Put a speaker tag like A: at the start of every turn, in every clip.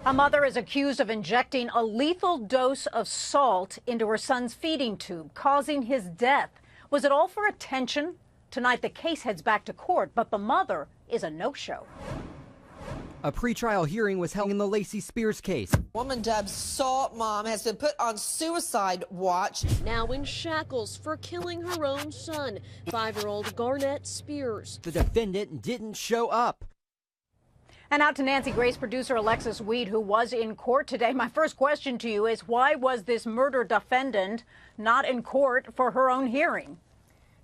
A: A mother is accused of injecting a lethal dose of salt into her son's feeding tube, causing his death. Was it all for attention? Tonight, the case heads back to court, but the mother is a no-show.
B: A pretrial hearing was held in the Lacey Spears case.
C: Woman dubbed Salt Mom has been put on suicide watch.
D: Now in shackles for killing her own son, 5-year-old Garnett Spears.
B: The defendant didn't show up.
A: And out to Nancy Grace producer Alexis Weed, who was in court today. My first question to you is, why was this murder defendant not in court for her own hearing?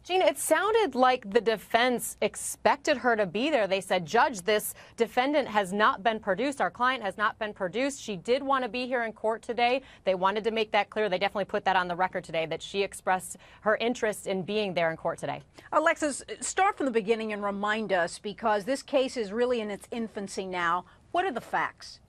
E: Gina, it sounded like the defense expected her to be there. They said, Judge, this defendant has not been produced. Our client has not been produced. She did want to be here in court today. They wanted to make that clear. They definitely put that on the record today, that she expressed her interest in being there in court today.
A: Alexis, start from the beginning and remind us, because this case is really in its infancy now. What are the facts?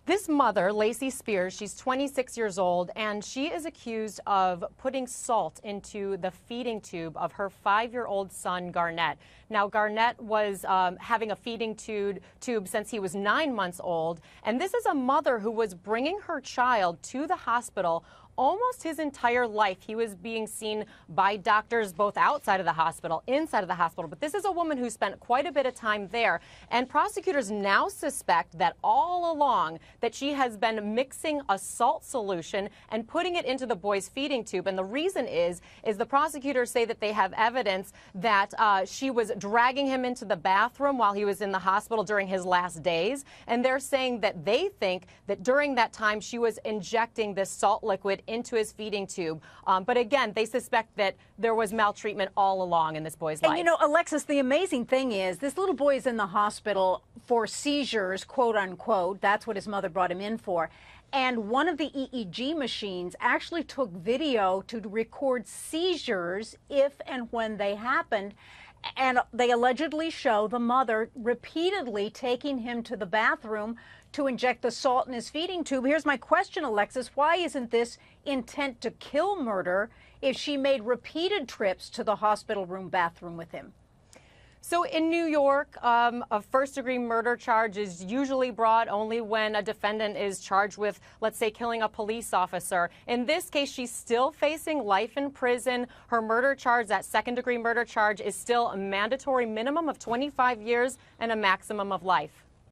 E: This mother, Lacey Spears, she's 26 years old, and she is accused of putting salt into the feeding tube of her 5-year-old son, Garnett. Now, Garnett was having a feeding tube since he was 9 months old, and this is a mother who was bringing her child to the hospital almost his entire life. He was being seen by doctors both outside of the hospital, inside of the hospital. But this is a woman who spent quite a bit of time there. And prosecutors now suspect that all along that she has been mixing a salt solution and putting it into the boy's feeding tube. And the reason is the prosecutors say that they have evidence that she was dragging him into the bathroom while he was in the hospital during his last days. And they're saying that they think that during that time she was injecting this salt liquid into his feeding tube. But again, they suspect that there was maltreatment all along in this boy's life.
A: And you know, Alexis, the amazing thing is this little boy is in the hospital for seizures, quote unquote. That's what his mother brought him in for. And one of the EEG machines actually took video to record seizures if and when they happened. And they allegedly show the mother repeatedly taking him to the bathroom to inject the salt in his feeding tube. Here's my question, Alexis. Why isn't this intent to kill murder if she made repeated trips to the hospital room bathroom with him?
E: So in New York, a first-degree murder charge is usually brought only when a defendant is charged with, let's say, killing a police officer. In this case, she's still facing life in prison. Her murder charge, that second-degree murder charge, is still a mandatory minimum of 25 years and a maximum of life.